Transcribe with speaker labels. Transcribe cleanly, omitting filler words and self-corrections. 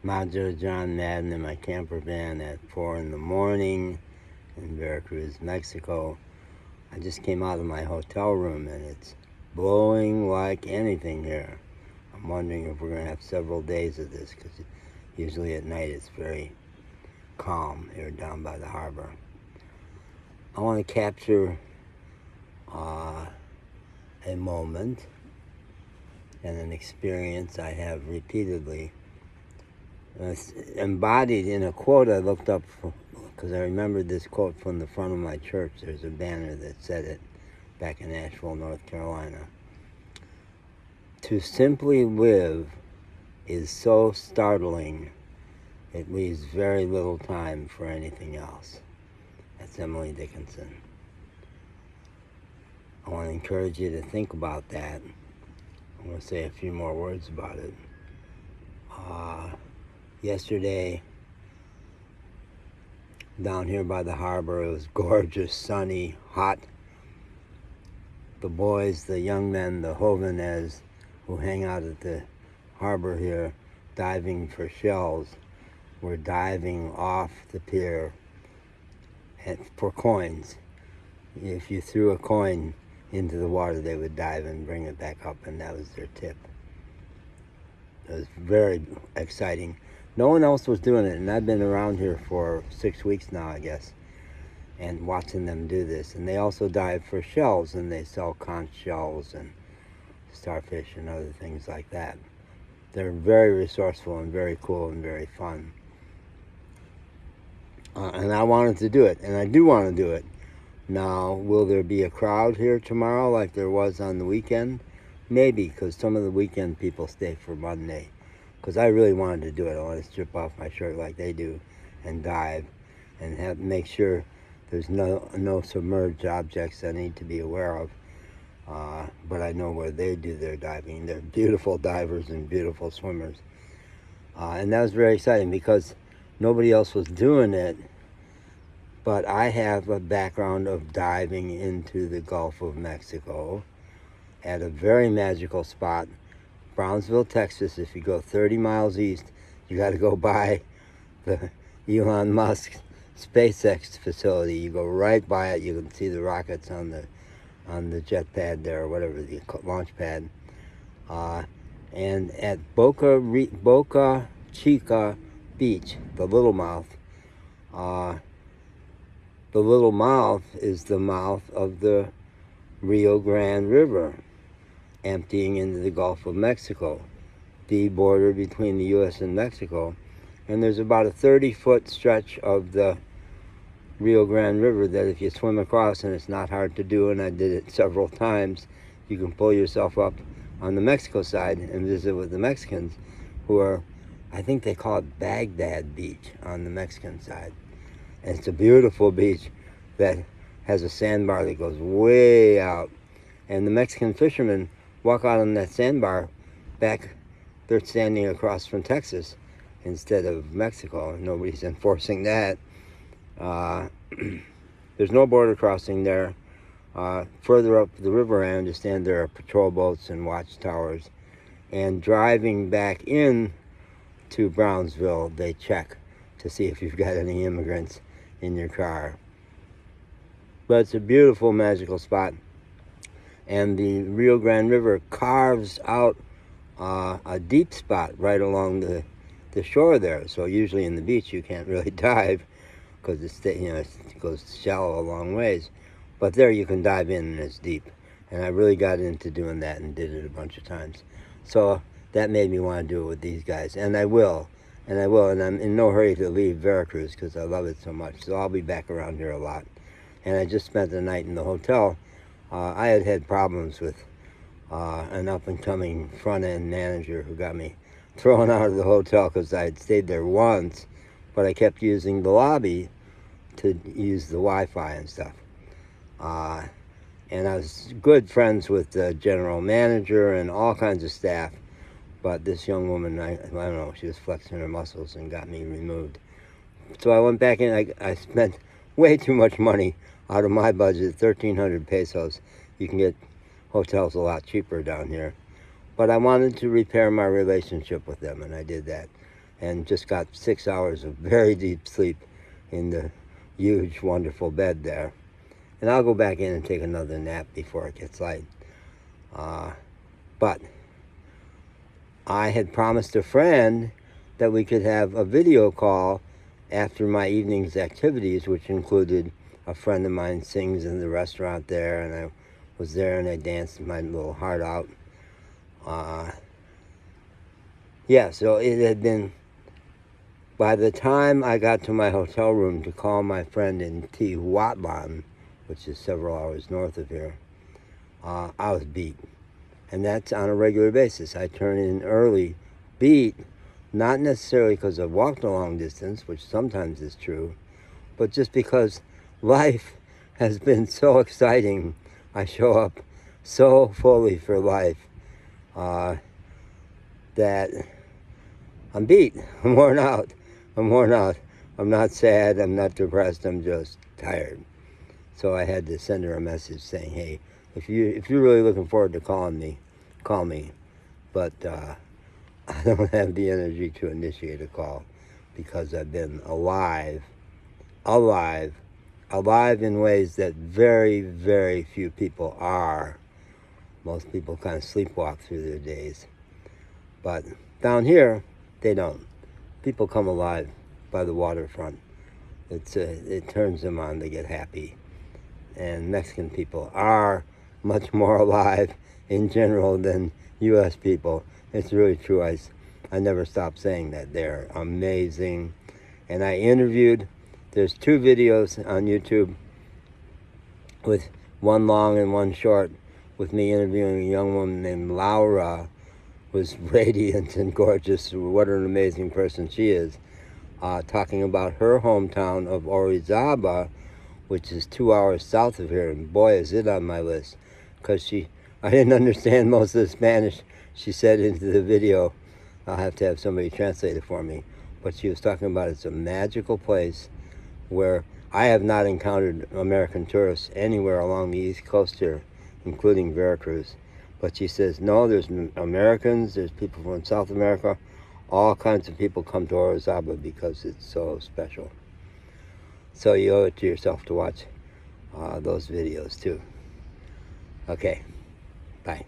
Speaker 1: Majo, John, Madden in my camper van at 4 in the morning in Veracruz, Mexico. I just came out of my hotel room and it's blowing like anything here. I'm wondering if we're going to have several days of this because usually at night it's very calm here down by the harbor. I want to capture a moment and an experience I have repeatedly. It's embodied in a quote I looked up because I remembered this quote from the front of my church. There's a banner that said it back in Asheville, North Carolina. To simply live is so startling, it leaves very little time for anything else. That's Emily Dickinson. I want to encourage you to think about that. I'm going to say a few more words about it. Yesterday, down here by the harbor, it was gorgeous, sunny, hot. The boys, the young men, the jóvenes who hang out at the harbor here diving for shells were diving off the pier for coins. If you threw a coin into the water, they would dive and bring it back up, and that was their tip. It was very exciting. No one else was doing it, and I've been around here for 6 weeks now, I guess, and watching them do this. And they also dive for shells, and they sell conch shells and starfish and other things like that. They're very resourceful and very cool and very fun. And I wanted to do it, and I do want to do it. Now, will there be a crowd here tomorrow like there was on the weekend? Maybe, because some of the weekend people stay for Monday. Because I really wanted to do it. I want to strip off my shirt like they do and dive and make sure there's no submerged objects I need to be aware of. But I know where they do their diving. They're beautiful divers and beautiful swimmers. And that was very exciting because nobody else was doing it. But I have a background of diving into the Gulf of Mexico at a very magical spot, Brownsville, Texas. If you go 30 miles east, you got to go by the Elon Musk SpaceX facility. You go right by it. You can see the rockets on the jet pad there, or whatever, the launch pad. And at Boca Chica Beach, the Little Mouth, the Little Mouth is the mouth of the Rio Grande River, emptying into the Gulf of Mexico, the border between the U.S. and Mexico. And there's about a 30-foot stretch of the Rio Grande River that if you swim across, and it's not hard to do, and I did it several times, you can pull yourself up on the Mexico side and visit with the Mexicans, who are, I think they call it Baghdad Beach on the Mexican side. And it's a beautiful beach that has a sandbar that goes way out. And the Mexican fishermen walk out on that sandbar back. They're standing across from Texas instead of Mexico. Nobody's enforcing that. There's no border crossing there. Further up the river, I understand there are patrol boats and watchtowers. And driving back in to Brownsville, they check to see if you've got any immigrants in your car. But it's a beautiful, magical spot. And the Rio Grande River carves out a deep spot right along the shore there. So usually in the beach you can't really dive because it goes shallow a long ways. But there you can dive in and it's deep. And I really got into doing that and did it a bunch of times. So that made me want to do it with these guys. And I will. And I'm in no hurry to leave Veracruz because I love it so much. So I'll be back around here a lot. And I just spent the night in the hotel. I had problems with an up-and-coming front-end manager who got me thrown out of the hotel because I had stayed there once, but I kept using the lobby to use the Wi-Fi and stuff. And I was good friends with the general manager and all kinds of staff. But this young woman, I don't know, she was flexing her muscles and got me removed. So I went back in. I spent way too much money out of my budget, 1,300 pesos. You can get hotels a lot cheaper down here. But I wanted to repair my relationship with them, and I did that. and just got 6 hours of very deep sleep in the huge, wonderful bed there. And I'll go back in and take another nap before it gets light. But I had promised a friend that we could have a video call after my evening's activities, which included a friend of mine sings in the restaurant there, and I was there and I danced my little heart out. Yeah, so it had been, by the time I got to my hotel room to call my friend in Tijuana, which is several hours north of here, I was beat. And that's on a regular basis. I turn in early, beat, not necessarily because I walked a long distance, which sometimes is true, but just because life has been so exciting. I show up so fully for life that I'm beat. I'm worn out. I'm not sad. I'm not depressed. I'm just tired. So I had to send her a message saying, hey, if you're really looking forward to calling me, call me. But I don't have the energy to initiate a call because I've been alive in ways that very, very few people are. Most people kind of sleepwalk through their days. But down here, they don't. People come alive by the waterfront. It turns them on. They get happy. And Mexican people are much more alive in general than U.S. people. It's really true. I never stop saying that. They're amazing. And I interviewed, there's 2 videos on YouTube, with one long and one short, with me interviewing a young woman named Laura, who's radiant and gorgeous. What an amazing person she is. Talking about her hometown of Orizaba, which is 2 hours south of here. And boy, is it on my list. Because I didn't understand most of the Spanish she said into the video. I'll have to have somebody translate it for me. But she was talking about it's a magical place where I have not encountered American tourists anywhere along the East Coast here, including Veracruz. But she says, no, there's Americans, there's people from South America. All kinds of people come to Orizaba because it's so special. So you owe it to yourself to watch those videos too. Okay, bye.